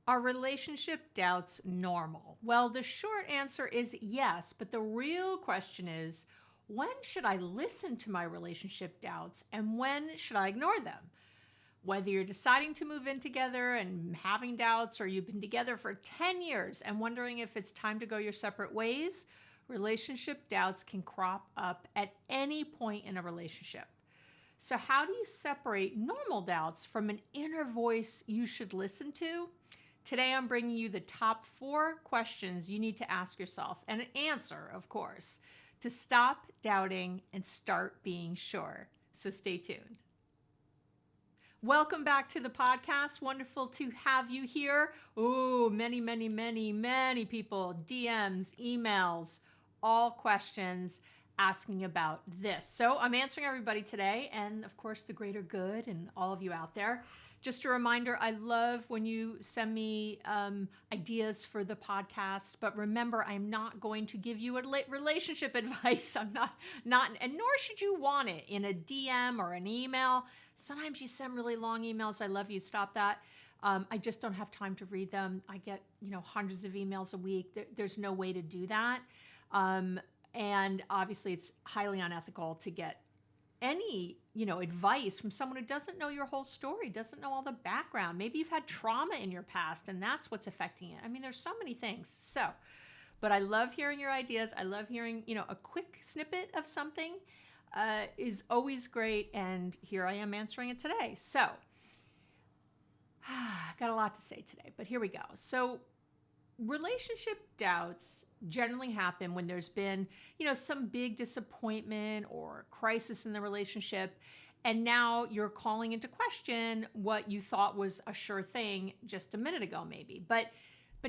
Are relationship doubts normal? Well, the short answer is yes, but the real question is, when should I listen to my relationship doubts and when should I ignore them? Whether you're deciding to move in together and having doubts, or you've been together for 10 years and wondering if it's time to go your separate ways, relationship doubts can crop up at any point in a relationship. So how do you separate normal doubts from an inner voice you should listen to? Today, I'm bringing you the top 4 questions you need to ask yourself, and an answer, of course, to stop doubting and start being sure. So stay tuned. Welcome back to the podcast. Wonderful to have you here. Oh, many people, DMs, emails, all questions asking about this. So I'm answering everybody today, and of course the greater good and all of you out there. Just a reminder, I love when you send me ideas for the podcast, but remember, I'm not going to give you a relationship advice. I'm not, and nor should you want it in a DM or an email. Sometimes you send really long emails. I love you. Stop that. I just don't have time to read them. I get, hundreds of emails a week. There's no way to do that. And obviously it's highly unethical to get any, advice from someone who doesn't know your whole story, doesn't know all the background. Maybe you've had trauma in your past and that's what's affecting it. I mean, there's so many things. So, but I love hearing your ideas. I love hearing, a quick snippet of something is always great. And here I am answering it today. So, got a lot to say today, but here we go. So, relationship doubts generally happen when there's been, some big disappointment or crisis in the relationship, and now you're calling into question what you thought was a sure thing just a minute ago, maybe. But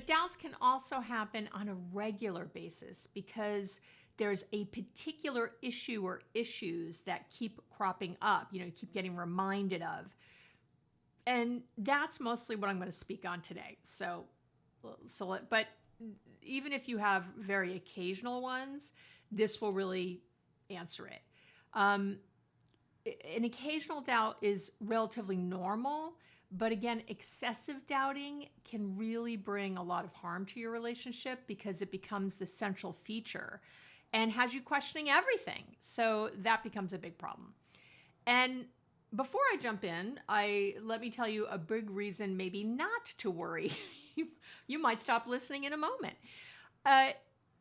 doubts can also happen on a regular basis because there's a particular issue or issues that keep cropping up, keep getting reminded of. And that's mostly what I'm going to speak on today. But even if you have very occasional ones, this will really answer it. An occasional doubt is relatively normal, but again, excessive doubting can really bring a lot of harm to your relationship because it becomes the central feature and has you questioning everything. So that becomes a big problem. And before I jump in, let me tell you a big reason maybe not to worry. You might stop listening in a moment.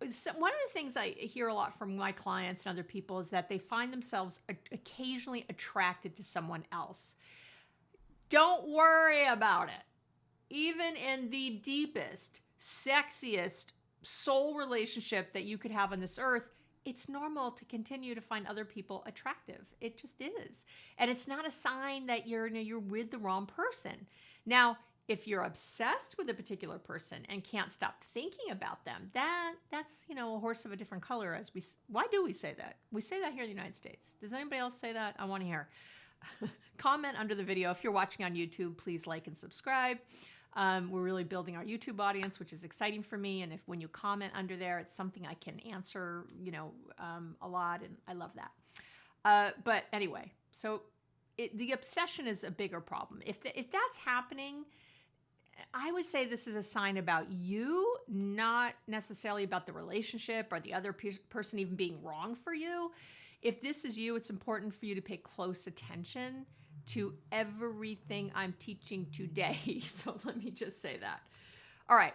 So one of the things I hear a lot from my clients and other people is that they find themselves occasionally attracted to someone else. Don't worry about it. Even in the deepest, sexiest soul relationship that you could have on this earth, it's normal to continue to find other people attractive. It just is. And it's not a sign that you're with the wrong person. Now, if you're obsessed with a particular person and can't stop thinking about them, that's a horse of a different color. Why do we say that? We say that here in the United States. Does anybody else say that? I want to hear. Comment under the video. If you're watching on YouTube, please like and subscribe. We're really building our YouTube audience, which is exciting for me. And when you comment under there, it's something I can answer, a lot, and I love that. But anyway, so the obsession is a bigger problem. If that's happening, I would say this is a sign about you, not necessarily about the relationship or the other person even being wrong for you. If this is you, it's important for you to pay close attention to everything I'm teaching today. So let me just say that. All right.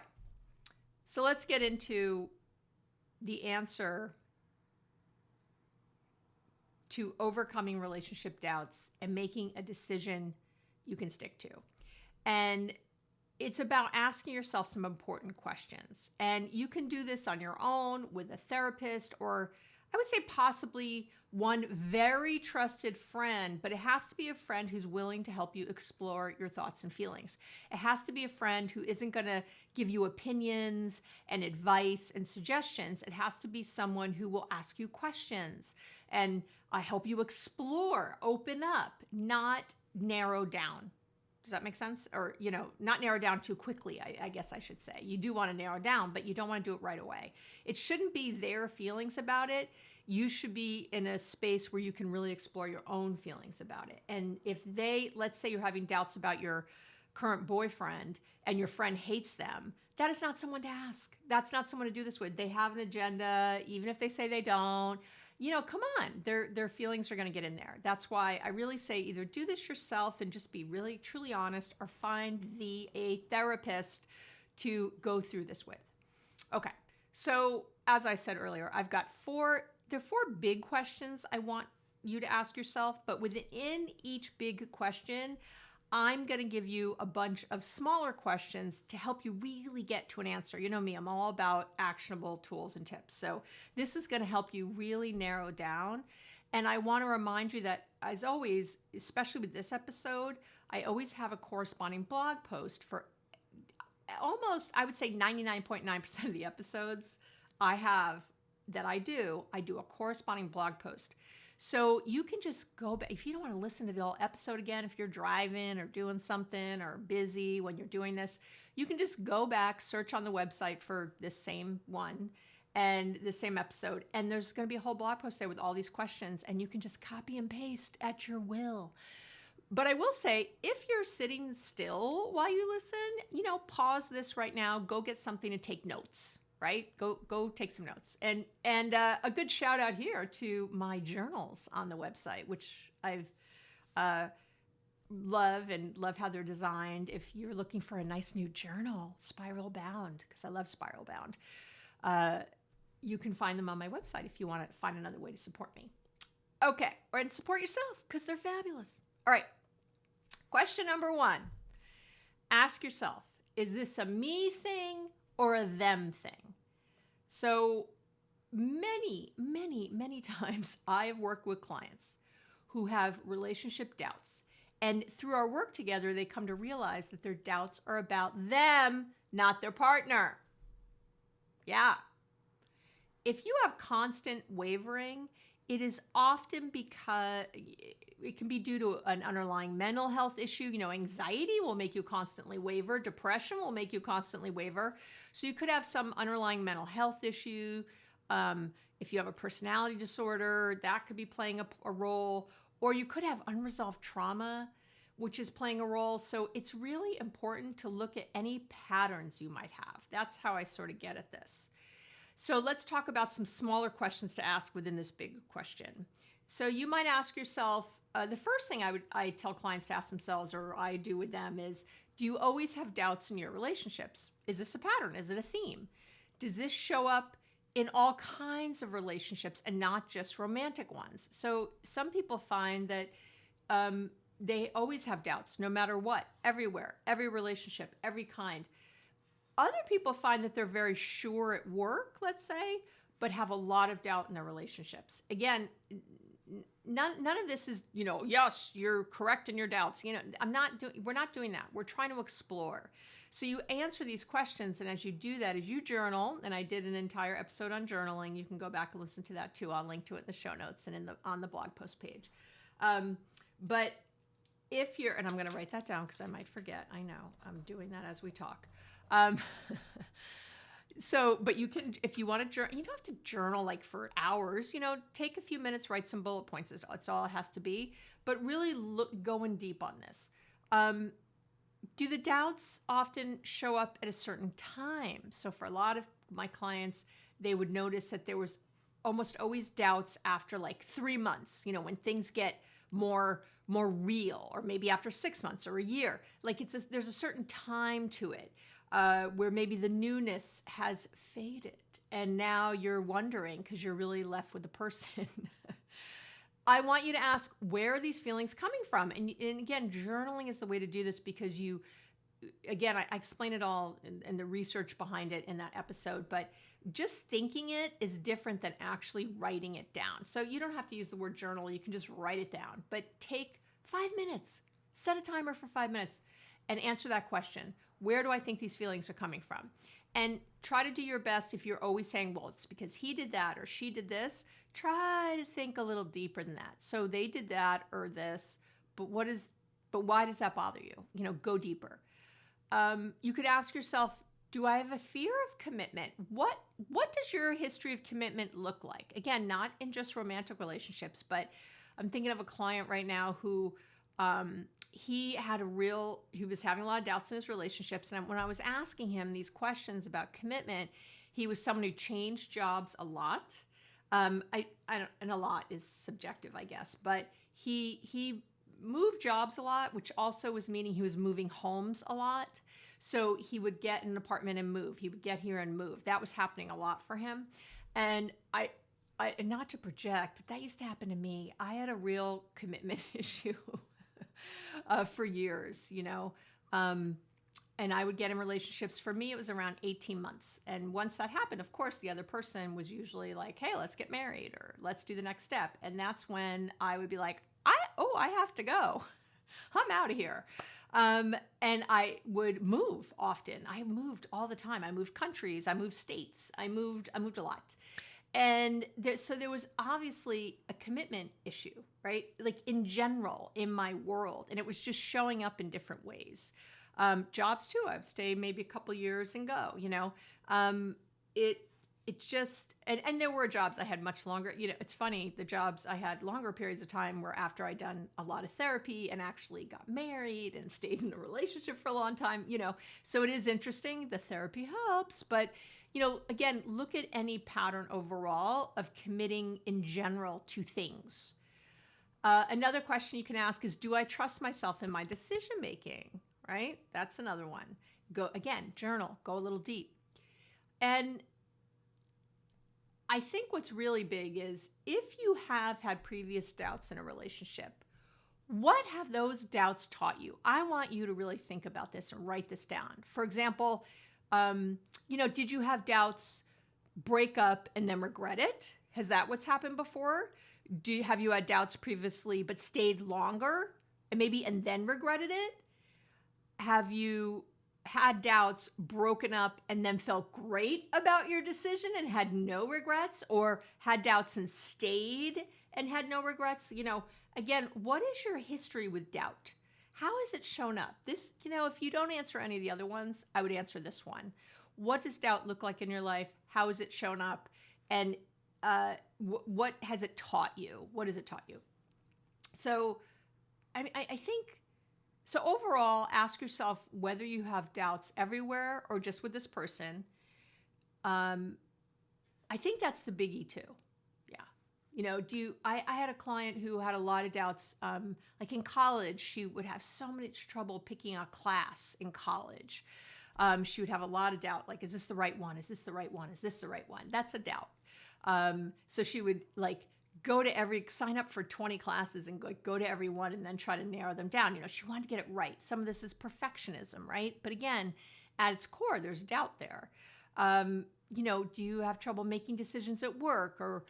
So let's get into the answer to overcoming relationship doubts and making a decision you can stick to. And it's about asking yourself some important questions. And you can do this on your own with a therapist, or I would say possibly one very trusted friend, but it has to be a friend who's willing to help you explore your thoughts and feelings. It has to be a friend who isn't going to give you opinions and advice and suggestions. It has to be someone who will ask you questions and help you explore, open up, not narrow down. Does that make sense? Or, not narrow down too quickly, I guess I should say. You do want to narrow down, but you don't want to do it right away. It shouldn't be their feelings about it. You should be in a space where you can really explore your own feelings about it. And if let's say you're having doubts about your current boyfriend and your friend hates them, that is not someone to ask. That's not someone to do this with. They have an agenda, even if they say they don't. Come on, their feelings are going to get in there. That's why I really say either do this yourself and just be really, truly honest, or find a therapist to go through this with. Okay, so as I said earlier, I've got there are four big questions I want you to ask yourself, but within each big question, I'm going to give you a bunch of smaller questions to help you really get to an answer. You know me, I'm all about actionable tools and tips. So this is going to help you really narrow down. And I want to remind you that, as always, especially with this episode, I always have a corresponding blog post for almost, I would say 99.9% of the episodes I do a corresponding blog post. So you can just go back. If you don't want to listen to the whole episode again, if you're driving or doing something or busy when you're doing this, you can just go back, search on the website for this same one and the same episode. And there's going to be a whole blog post there with all these questions, and you can just copy and paste at your will. But I will say, if you're sitting still while you listen, pause this right now, go get something to take notes. Right? Go take some notes. And a good shout out here to my journals on the website, which I've love how they're designed. If you're looking for a nice new journal, spiral bound, because I love spiral bound, you can find them on my website if you want to find another way to support me. Okay, and support yourself because they're fabulous. All right, question number 1. Ask yourself, is this a me thing or a them thing? So many, many, many times I have worked with clients who have relationship doubts. And through our work together, they come to realize that their doubts are about them, not their partner. Yeah. If you have constant wavering, it is often because it can be due to an underlying mental health issue. Anxiety will make you constantly waver. Depression will make you constantly waver. So you could have some underlying mental health issue. If you have a personality disorder, that could be playing a role. Or you could have unresolved trauma, which is playing a role. So it's really important to look at any patterns you might have. That's how I sort of get at this. So let's talk about some smaller questions to ask within this big question. So you might ask yourself, the first thing I tell clients to ask themselves, or I do with them, is, do you always have doubts in your relationships? Is this a pattern? Is it a theme? Does this show up in all kinds of relationships and not just romantic ones? So some people find that they always have doubts, no matter what, everywhere, every relationship, every kind. Other people find that they're very sure at work, let's say, but have a lot of doubt in their relationships. Again, none of this is, yes, you're correct in your doubts. We're not doing that. We're trying to explore. So you answer these questions, and as you do that, as you journal, and I did an entire episode on journaling, you can go back and listen to that too. I'll link to it in the show notes and on the blog post page. But if you're, and I'm going to write that down because I might forget. I know I'm doing that as we talk. But you can, if you want to journal, you don't have to journal like for hours, take a few minutes, write some bullet points. That's all it has to be, but really going deep on this. Do the doubts often show up at a certain time? So for a lot of my clients, they would notice that there was almost always doubts after like 3 months, when things get more real, or maybe after 6 months or a year. Like there's a certain time to it. Where maybe the newness has faded and now you're wondering because you're really left with the person. I want you to ask, where are these feelings coming from? And again, journaling is the way to do this because I explain it all and the research behind it in that episode, but just thinking it is different than actually writing it down. So you don't have to use the word journal. You can just write it down, but take 5 minutes, set a timer for 5 minutes and answer that question. Where do I think these feelings are coming from? And try to do your best. If you're always saying, well, it's because he did that or she did this, try to think a little deeper than that. So they did that or this, but why does that bother you? Go deeper. You could ask yourself, do I have a fear of commitment? What does your history of commitment look like? Again, not in just romantic relationships, but I'm thinking of a client right now who he was having a lot of doubts in his relationships. And when I was asking him these questions about commitment, he was someone who changed jobs a lot. I don't, and a lot is subjective, I guess, but he moved jobs a lot, which also was meaning he was moving homes a lot. So he would get an apartment and move. He would get here and move. That was happening a lot for him. And I not to project, but that used to happen to me. I had a real commitment issue for years, and I would get in relationships. For me, it was around 18 months. And once that happened, of course, the other person was usually like, hey, let's get married or let's do the next step. And that's when I would be like, I have to go. I'm out of here. And I would move often. I moved all the time. I moved countries. I moved states. I moved a lot. And so there was obviously a commitment issue, right? Like in general, in my world. And it was just showing up in different ways. Jobs too. I've stayed maybe a couple years and go, it just, and there were jobs I had much longer, it's funny. The jobs I had longer periods of time were after I'd done a lot of therapy and actually got married and stayed in a relationship for a long time, so it is interesting. The therapy helps, but again, look at any pattern overall of committing in general to things. Another question you can ask is, do I trust myself in my decision-making? Right? That's another one. Go again, journal, go a little deep. And I think what's really big is if you have had previous doubts in a relationship, what have those doubts taught you? I want you to really think about this and write this down. For example, did you have doubts, break up, and then regret it? Has that what's happened before? Have you had doubts previously but stayed longer and then regretted it? Have you had doubts, broken up, and then felt great about your decision and had no regrets, or had doubts and stayed and had no regrets? Again, what is your history with doubt? How has it shown up? This, if you don't answer any of the other ones, I would answer this one. What does doubt look like in your life? How has it shown up? And what has it taught you? What has it taught you? So, I think... So overall, ask yourself whether you have doubts everywhere or just with this person. I think that's the biggie too. Yeah. I had a client who had a lot of doubts. Like in college, she would have so much trouble picking a class in college. She would have a lot of doubt. Like, is this the right one? Is this the right one? Is this the right one? That's a doubt. So she would sign up for 20 classes and go to every one and then try to narrow them down. She wanted to get it right. Some of this is perfectionism, right? But again, at its core, there's doubt there. Do you have trouble making decisions at work, or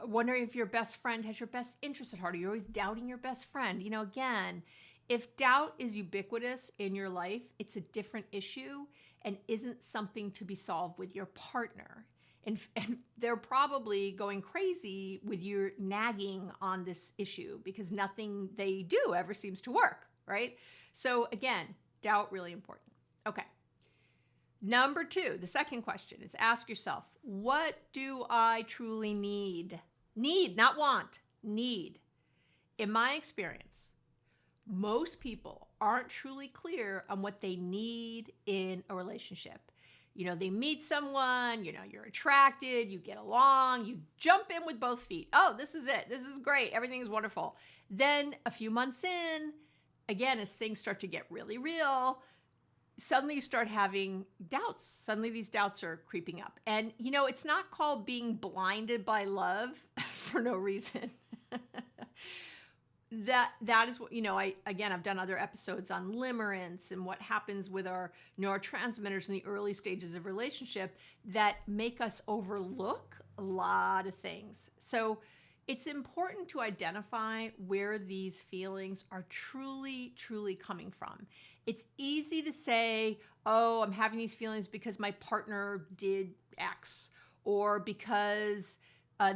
wondering if your best friend has your best interest at heart? Are you always doubting your best friend? Again, if doubt is ubiquitous in your life, it's a different issue and isn't something to be solved with your partner. And they're probably going crazy with you nagging on this issue because nothing they do ever seems to work, right? So again, doubt, really important. Okay. Number 2, the second question is ask yourself, what do I truly need? Need, not want, need. In my experience, most people aren't truly clear on what they need in a relationship. They meet someone, you're attracted, you get along, you jump in with both feet. Oh, this is it. This is great. Everything is wonderful. Then a few months in, again, as things start to get really real, suddenly you start having doubts. Suddenly these doubts are creeping up. And, it's not called being blinded by love for no reason. That is what, I've done other episodes on limerence and what happens with our neurotransmitters in the early stages of relationship that make us overlook a lot of things. So it's important to identify where these feelings are truly, truly coming from. It's easy to say, oh, I'm having these feelings because my partner did X, or because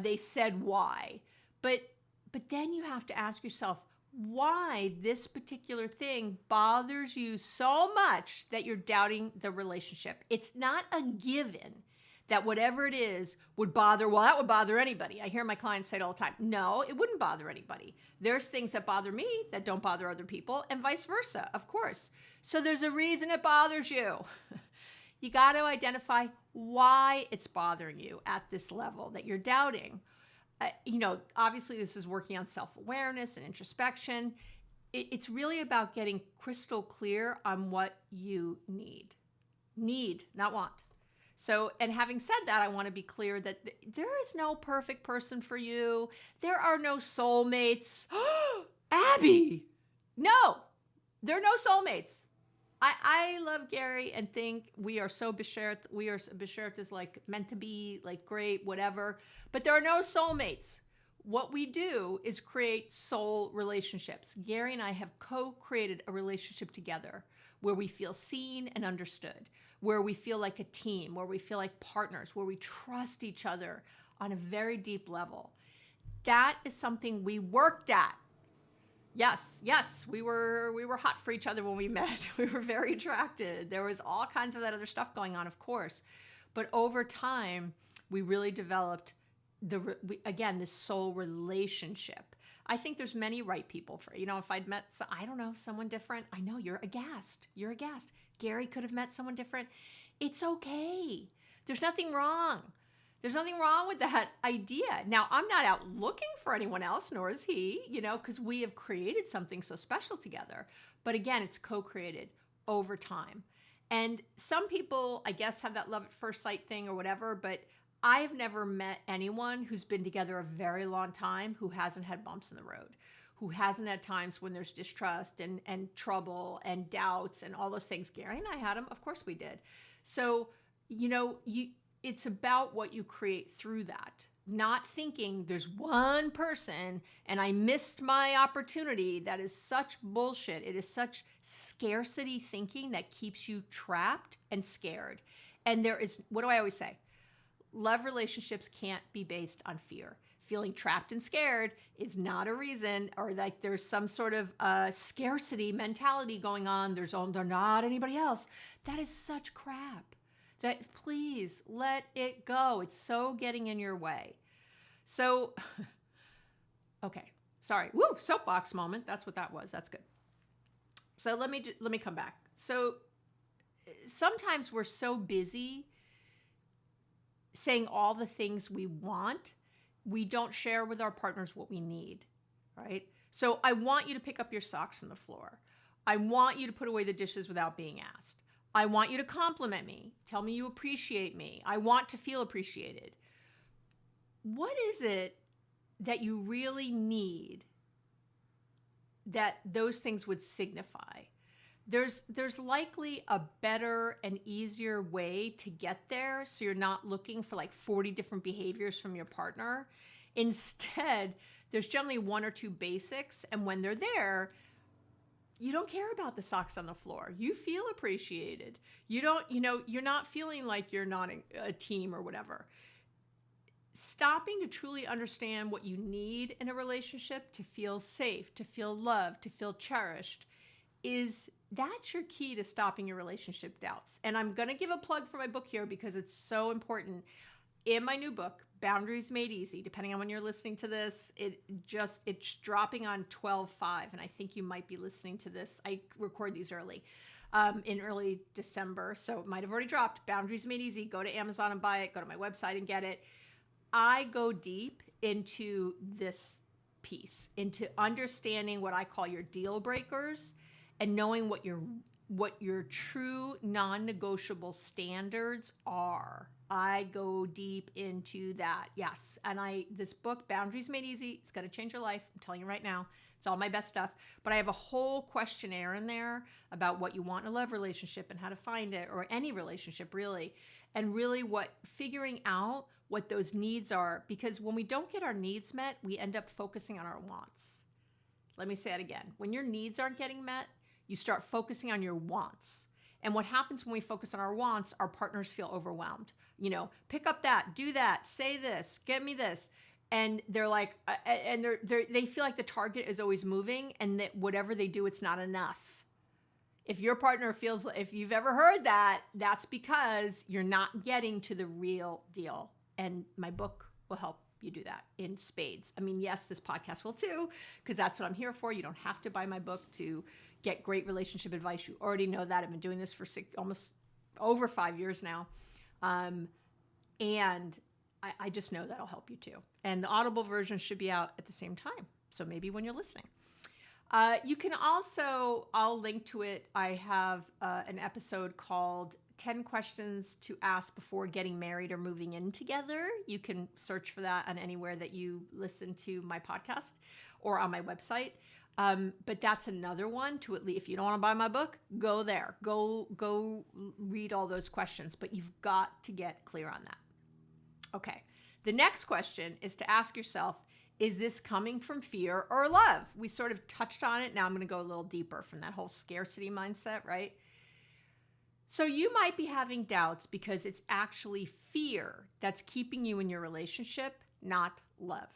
they said Y. But then you have to ask yourself why this particular thing bothers you so much that you're doubting the relationship. It's not a given that whatever it is would bother, well, that would bother anybody. I hear my clients say it all the time. No, it wouldn't bother anybody. There's things that bother me that don't bother other people, and vice versa, of course. So there's a reason it bothers you. You got to identify why it's bothering you at this level that you're doubting. Obviously this is working on self-awareness and introspection. It's really about getting crystal clear on what you need. Need, not want. So, and having said that, I want to be clear that there is no perfect person for you. There are no soulmates. Abby, no, there are no soulmates. I love Gary and think we are so beshert. Beshert is like meant to be, like great, whatever. But there are no soulmates. What we do is create soul relationships. Gary and I have co-created a relationship together where we feel seen and understood, where we feel like a team, where we feel like partners, where we trust each other on a very deep level. That is something we worked at. Yes, we were hot for each other when we met. We were very attracted. There was all kinds of that other stuff going on, of course. But over time, we really developed this soul relationship. I think there's many right people for, if I'd met, someone different, I know you're aghast. Gary could have met someone different. It's okay. There's nothing wrong. There's nothing wrong with that idea. Now, I'm not out looking for anyone else, nor is he, because we have created something so special together. But again, it's co-created over time. And some people, I guess, have that love at first sight thing or whatever, but I've never met anyone who's been together a very long time who hasn't had bumps in the road, who hasn't had times when there's distrust and trouble and doubts and all those things. Gary and I had them. Of course we did. So, it's about what you create through that, not thinking there's one person and I missed my opportunity. That is such bullshit. It is such scarcity thinking that keeps you trapped and scared. And what do I always say? Love relationships can't be based on fear. Feeling trapped and scared is not a reason, or like there's some sort of scarcity mentality going on. They're not anybody else. That is such crap. That please let it go. It's so getting in your way. So, okay, sorry. Woo, soapbox moment. That's what that was. That's good. So let me come back. So sometimes we're so busy saying all the things we want, we don't share with our partners what we need, right? So I want you to pick up your socks from the floor. I want you to put away the dishes without being asked. I want you to compliment me. Tell me you appreciate me. I want to feel appreciated. What is it that you really need that those things would signify? There's likely a better and easier way to get there, so you're not looking for like 40 different behaviors from your partner. Instead, there's generally one or two basics, and when they're there, you don't care about the socks on the floor. You feel appreciated. You're not feeling like you're not a team or whatever. Stopping to truly understand what you need in a relationship to feel safe, to feel loved, to feel cherished, that's your key to stopping your relationship doubts. And I'm going to give a plug for my book here because it's so important. In my new book, Boundaries Made Easy, depending on when you're listening to this, it's dropping on 12/5, and I think you might be listening to this. I record these early, in early December, so it might have already dropped. Boundaries Made Easy. Go to Amazon and buy it. Go to my website and get it. I go deep into this piece, into understanding what I call your deal breakers and knowing what your true non-negotiable standards are. I go deep into that. Yes. And this book, Boundaries Made Easy, it's going to change your life. I'm telling you right now, it's all my best stuff. But I have a whole questionnaire in there about what you want in a love relationship and how to find it, or any relationship really. And really figuring out what those needs are, because when we don't get our needs met, we end up focusing on our wants. Let me say it again. When your needs aren't getting met, you start focusing on your wants. And what happens when we focus on our wants, our partners feel overwhelmed. Pick up that, do that, say this, get me this. And they're like, they feel like the target is always moving, and that whatever they do, it's not enough. If your partner feels, if you've ever heard that, that's because you're not getting to the real deal. And my book will help you do that in spades. I mean, yes, this podcast will too, because that's what I'm here for. You don't have to buy my book to get great relationship advice. You already know that. I've been doing this for almost over 5 years now. And I just know that'll help you too. And the Audible version should be out at the same time. So maybe when you're listening. You can also, I'll link to it. I have an episode called 10 Questions to Ask Before Getting Married or Moving In Together. You can search for that on anywhere that you listen to my podcast or on my website. But that's another one to at least, if you don't want to buy my book, go there. Go read all those questions. But you've got to get clear on that. Okay. The next question is to ask yourself, is this coming from fear or love? We sort of touched on it. Now I'm going to go a little deeper from that whole scarcity mindset, right? So you might be having doubts because it's actually fear that's keeping you in your relationship, not love.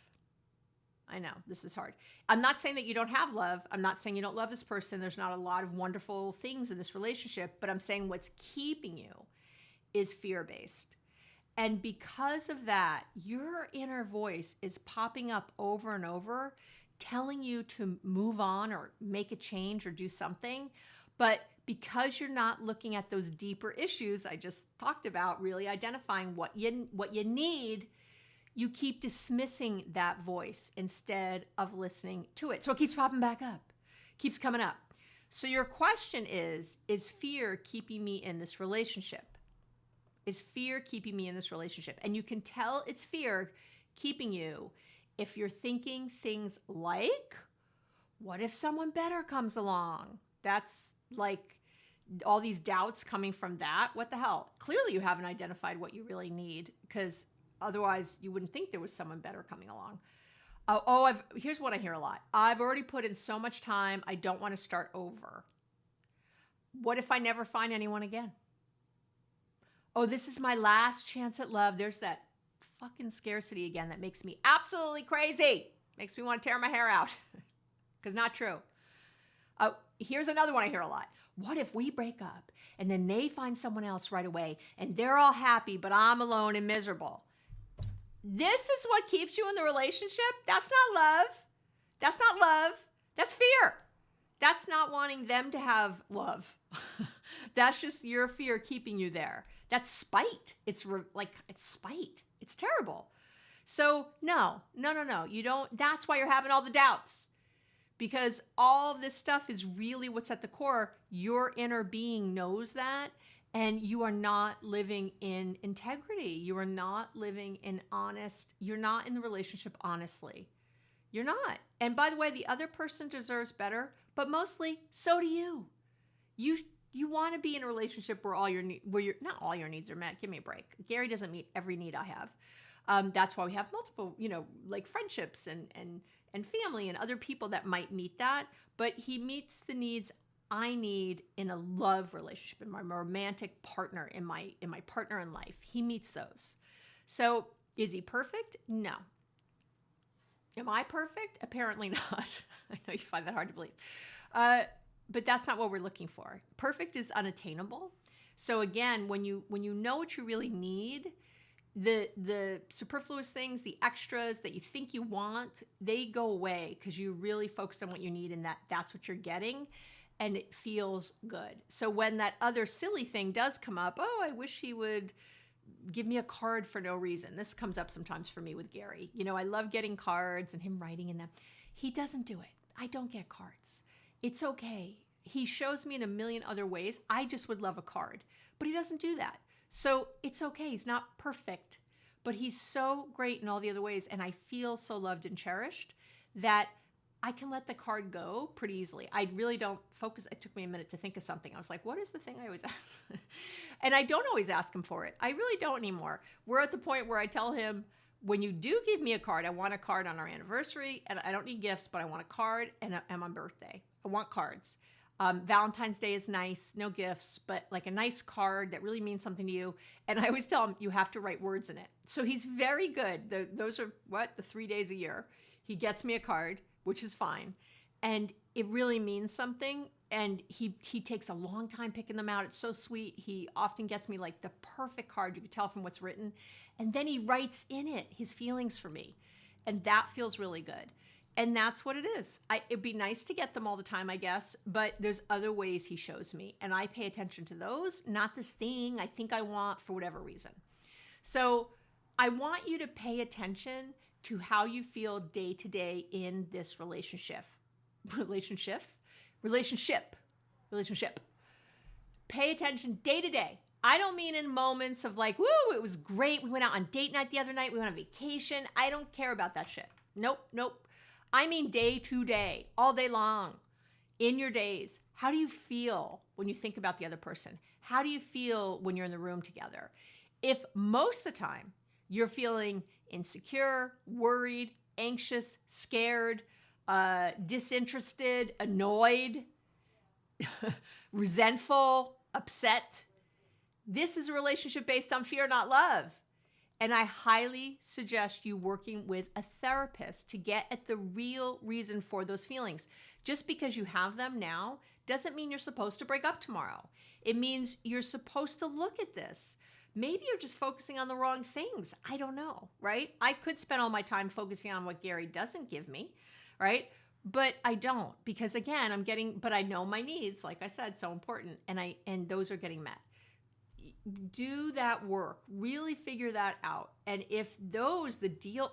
I know this is hard. I'm not saying that you don't have love. I'm not saying you don't love this person. There's not a lot of wonderful things in this relationship, but I'm saying what's keeping you is fear-based. And because of that, your inner voice is popping up over and over, telling you to move on or make a change or do something. But because you're not looking at those deeper issues I just talked about, really identifying what you need, you keep dismissing that voice instead of listening to it. So it keeps popping back up, keeps coming up. So your question is fear keeping me in this relationship? Is fear keeping me in this relationship? And you can tell it's fear keeping you if you're thinking things like, what if someone better comes along? That's like all these doubts coming from that. What the hell? Clearly you haven't identified what you really need, because otherwise you wouldn't think there was someone better coming along. Here's what I hear a lot. I've already put in so much time. I don't want to start over. What if I never find anyone again? Oh, this is my last chance at love. There's that fucking scarcity again that makes me absolutely crazy. Makes me want to tear my hair out. Because not true. Here's another one I hear a lot. What if we break up and then they find someone else right away and they're all happy, but I'm alone and miserable? This is what keeps you in the relationship? That's not love. That's not love. That's fear. That's not wanting them to have love. That's just your fear keeping you there. That's spite. It's spite. It's terrible. So no. You don't. That's why you're having all the doubts, because all of this stuff is really what's at the core. Your inner being knows that, and you are not living in integrity. You are not living in honest. You're not in the relationship honestly. You're not. And by the way, the other person deserves better, but mostly so do you. You want to be in a relationship where not all your needs are met. Give me a break. Gary doesn't meet every need I have. That's why we have multiple, like friendships and family and other people that might meet that. But he meets the needs I need in a love relationship, in my romantic partner, in my partner in life. He meets those. So is he perfect? No. Am I perfect? Apparently not. I know you find that hard to believe. But that's not what we're looking for. Perfect is unattainable. So again, when you know what you really need, the superfluous things, the extras that you think you want, they go away because you really focused on what you need, and that's what you're getting, and it feels good. So when that other silly thing does come up, I wish he would give me a card for no reason. This comes up sometimes for me with Gary. I love getting cards and him writing in them. He doesn't do it. I don't get cards. It's okay. He shows me in a million other ways. I just would love a card, but he doesn't do that. So it's okay. He's not perfect, but he's so great in all the other ways. And I feel so loved and cherished that I can let the card go pretty easily. I really don't focus. It took me a minute to think of something. I was like, what is the thing I always ask? And I don't always ask him for it. I really don't anymore. We're at the point where I tell him, when you do give me a card, I want a card on our anniversary, and I don't need gifts, but I want a card, and on birthday. I want cards. Valentine's Day is nice, no gifts, but like a nice card that really means something to you. And I always tell him, you have to write words in it. So he's very good. Those are the 3 days a year. He gets me a card, which is fine. And it really means something. And he takes a long time picking them out. It's so sweet. He often gets me like the perfect card. You can tell from what's written. And then he writes in it his feelings for me. And that feels really good. And that's what it is. It'd be nice to get them all the time, I guess, but there's other ways he shows me. And I pay attention to those, not this thing I think I want for whatever reason. So I want you to pay attention to how you feel day to day in this relationship. Pay attention day to day. I don't mean in moments of like, woo, it was great. We went out on date night the other night. We went on vacation. I don't care about that shit. Nope. I mean day to day, all day long, in your days. How do you feel when you think about the other person? How do you feel when you're in the room together? If most of the time you're feeling insecure, worried, anxious, scared, disinterested, annoyed, resentful, upset, this is a relationship based on fear, not love. And I highly suggest you working with a therapist to get at the real reason for those feelings. Just because you have them now doesn't mean you're supposed to break up tomorrow. It means you're supposed to look at this. Maybe you're just focusing on the wrong things. I don't know, right? I could spend all my time focusing on what Gary doesn't give me, right? But I don't, because again, but I know my needs, like I said, so important, and those are getting met. Do that work, really figure that out. And if those,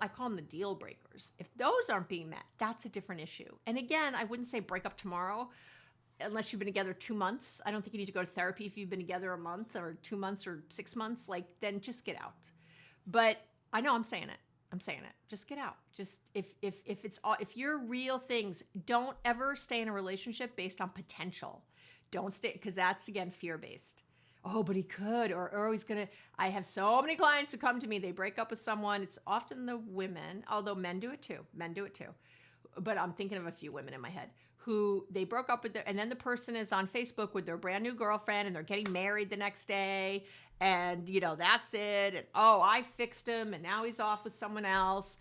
I call them the deal breakers, if those aren't being met, that's a different issue. And again, I wouldn't say break up tomorrow unless you've been together 2 months. I don't think you need to go to therapy if you've been together a month or 2 months or 6 months, then just get out. But I know I'm saying it. Just get out. Just if you're real things, don't ever stay in a relationship based on potential. Don't stay, because that's again fear-based. Oh, but he could, or he's going to, I have so many clients who come to me, they break up with someone. It's often the women, although men do it too. But I'm thinking of a few women in my head who they broke up with and then the person is on Facebook with their brand new girlfriend and they're getting married the next day. And, that's it. And, oh, I fixed him and now he's off with someone else.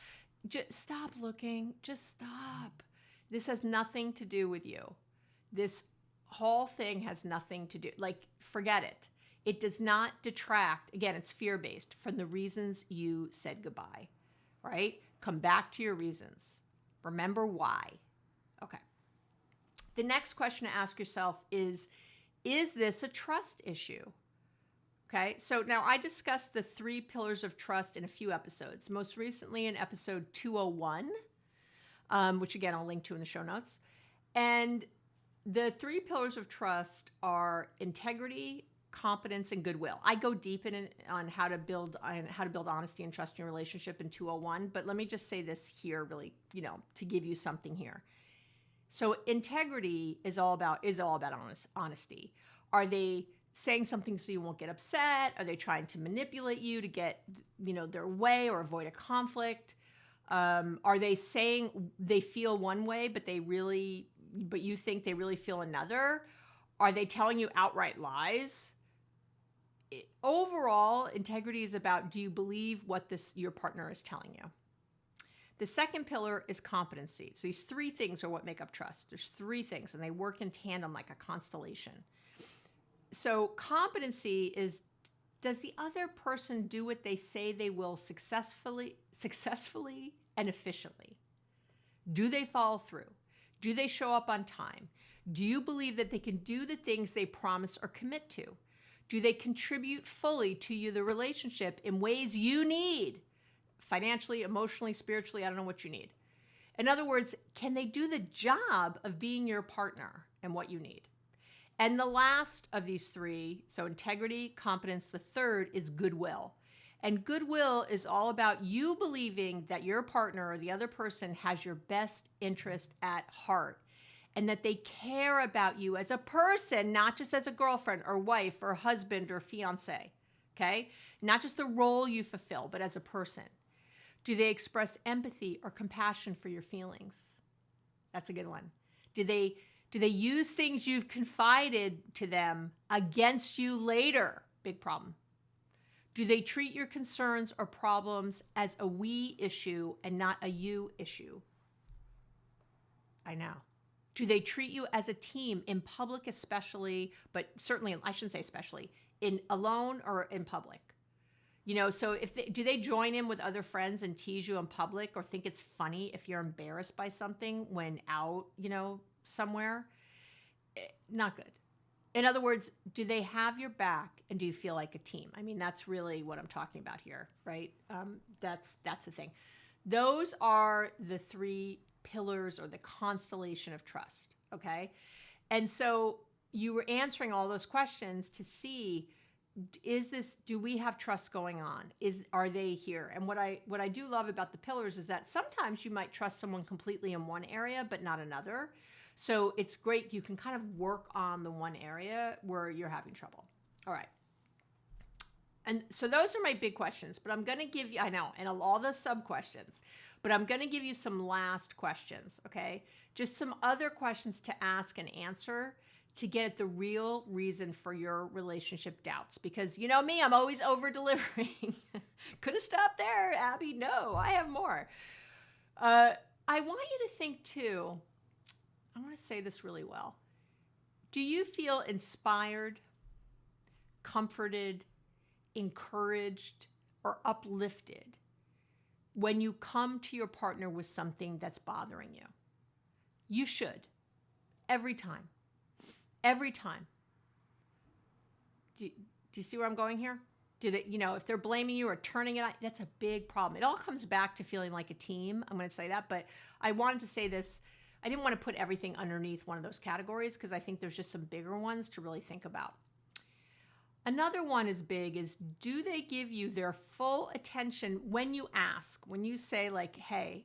Just stop looking. Just stop. This has nothing to do with you. This whole thing has nothing to do, forget it. It does not detract, again, it's fear-based, from the reasons you said goodbye, right? Come back to your reasons. Remember why. Okay. The next question to ask yourself is this a trust issue? Okay, so now I discussed the 3 pillars of trust in a few episodes, most recently in episode 201, which again, I'll link to in the show notes. And the 3 pillars of trust are integrity, competence, and goodwill. I go deep on how to build honesty and trust in your relationship in 201, but let me just say this here really, to give you something here. So integrity is all about honesty. Are they saying something so you won't get upset? Are they trying to manipulate you to get, their way or avoid a conflict? Are they saying they feel one way, but you think they really feel another? Are they telling you outright lies? Overall, integrity is about, do you believe what your partner is telling you? The second pillar is competency. So these 3 things are what make up trust. There's 3 things, and they work in tandem like a constellation. So competency is, does the other person do what they say they will successfully and efficiently? Do they follow through? Do they show up on time? Do you believe that they can do the things they promise or commit to? Do they contribute fully to the relationship in ways you need? Financially, emotionally, spiritually, I don't know what you need. In other words, can they do the job of being your partner and what you need? And the last of these 3, so integrity, competence, the third is goodwill. And goodwill is all about you believing that your partner or the other person has your best interest at heart, and that they care about you as a person, not just as a girlfriend or wife or husband or fiance, okay? Not just the role you fulfill, but as a person. Do they express empathy or compassion for your feelings? That's a good one. Do they use things you've confided to them against you later? Big problem. Do they treat your concerns or problems as a we issue and not a you issue? I know. Do they treat you as a team in public, especially, but certainly, I shouldn't say especially, in alone or in public? So if do they join in with other friends and tease you in public, or think it's funny if you're embarrassed by something when out, somewhere? Not good. In other words, do they have your back, and do you feel like a team? I mean, that's really what I'm talking about here, right? That's the thing. Those are the three pillars or the constellation of trust, okay? And so you were answering all those questions to see, do we have trust going on? Are they here? And what I do love about the pillars is that sometimes you might trust someone completely in one area but not another. So it's great. You can kind of work on the one area where you're having trouble. All right. And so those are my big questions, but I'm going to give you, I know, and all the sub questions, but I'm going to give you some last questions. Okay. Just some other questions to ask and answer to get at the real reason for your relationship doubts. Because you know me, I'm always over delivering. Could have stopped there, Abby. No, I have more. I want you to think too, I want to say this really well. Do you feel inspired, comforted, encouraged, or uplifted when you come to your partner with something that's bothering you? You should. Every time. Every time. Do you see where I'm going here? Do they, if they're blaming you or turning it on, that's a big problem. It all comes back to feeling like a team. I'm going to say that, but I wanted to say this. I didn't want to put everything underneath one of those categories because I think there's just some bigger ones to really think about. Another one is big is, do they give you their full attention when you ask, when you say like, hey,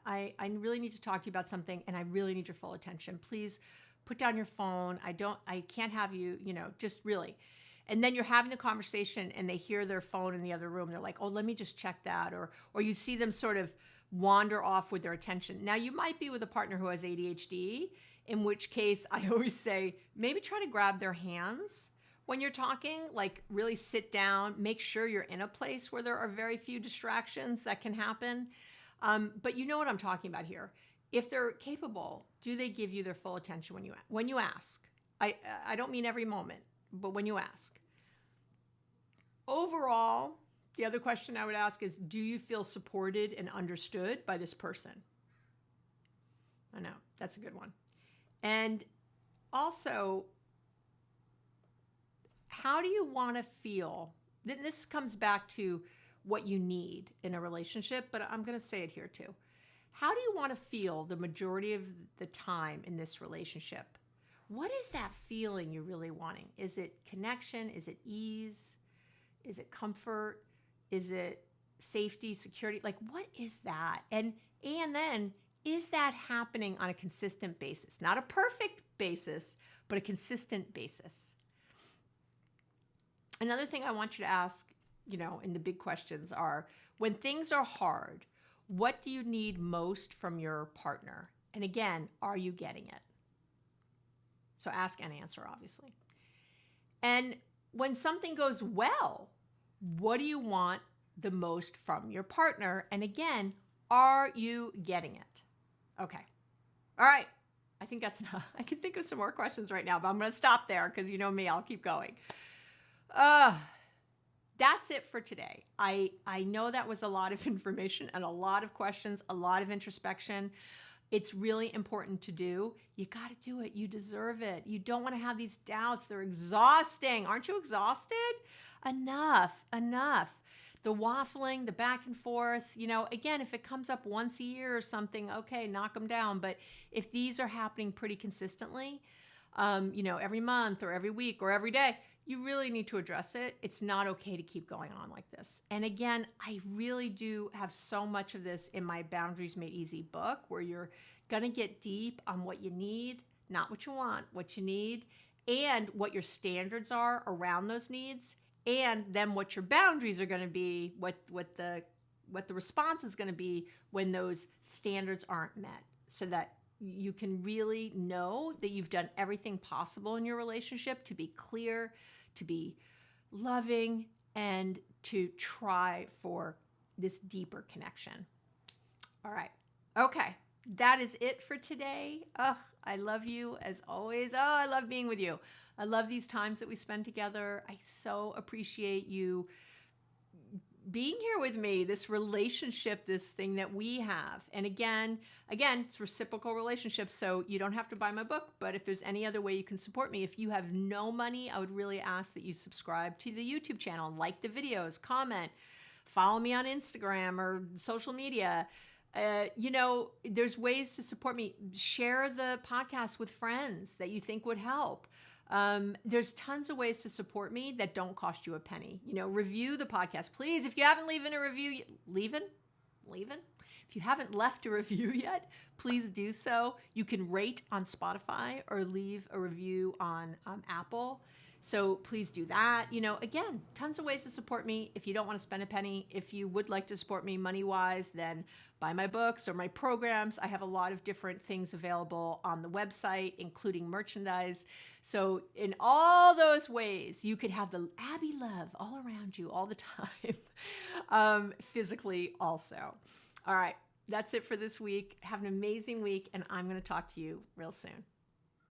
I really need to talk to you about something and I really need your full attention. Please put down your phone. I can't have you, just really. And then you're having the conversation and they hear their phone in the other room. They're like, oh, let me just check that. Or you see them sort of wander off with their attention. Now, you might be with a partner who has ADHD, in which case I always say, maybe try to grab their hands when you're talking, like really sit down, make sure you're in a place where there are very few distractions that can happen. But you know what I'm talking about here. If they're capable, do they give you their full attention when you ask? I don't mean every moment, but when you ask. Overall, the other question I would ask is, do you feel supported and understood by this person? I know, that's a good one. And also, how do you want to feel? This comes back to what you need in a relationship, but I'm going to say it here too. How do you want to feel the majority of the time in this relationship? What is that feeling you're really wanting? Is it connection? Is it ease? Is it comfort? Is it safety, security? Like, what is that? And then, is that happening on a consistent basis? Not a perfect basis, but a consistent basis. Another thing I want you to ask, in the big questions are, when things are hard, what do you need most from your partner? And again, are you getting it? So ask and answer, obviously. And when something goes well, what do you want the most from your partner? And again, are you getting it? Okay. All right. I think that's enough. I can think of some more questions right now, but I'm going to stop there because you know me, I'll keep going. That's it for today. I know that was a lot of information and a lot of questions, a lot of introspection. It's really important to do. You got to do it. You deserve it. You don't want to have these doubts. They're exhausting. Aren't you exhausted? Enough. The waffling, the back and forth, again, if it comes up once a year or something, okay, knock them down. But if these are happening pretty consistently, every month or every week or every day, you really need to address it. It's not okay to keep going on like this. And again, I really do have so much of this in my Boundaries Made Easy book, where you're going to get deep on what you need, not what you want, what you need, and what your standards are around those needs, and then what your boundaries are going to be, what the response is going to be when those standards aren't met, so that you can really know that you've done everything possible in your relationship to be clear, to be loving, and to try for this deeper connection. All right. Okay. that is it for today. Oh, I love you as always. Oh, I love being with you. I love these times that we spend together. I so appreciate you being here with me, this relationship, this thing that we have. And again, it's reciprocal relationships. So you don't have to buy my book, but if there's any other way you can support me, if you have no money, I would really ask that you subscribe to the YouTube channel, like the videos, comment, follow me on Instagram or social media. There's ways to support me. Share the podcast with friends that you think would help. There's tons of ways to support me that don't cost you a penny. Review the podcast, please. If you haven't leaving a review, leaving. If you haven't left a review yet, please do so. You can rate on Spotify or leave a review on Apple. So please do that. Again, tons of ways to support me. If you don't want to spend a penny, if you would like to support me money-wise, then buy my books or my programs. I have a lot of different things available on the website, including merchandise. So in all those ways, you could have the Abby love all around you all the time, physically also. All right, that's it for this week. Have an amazing week, and I'm going to talk to you real soon.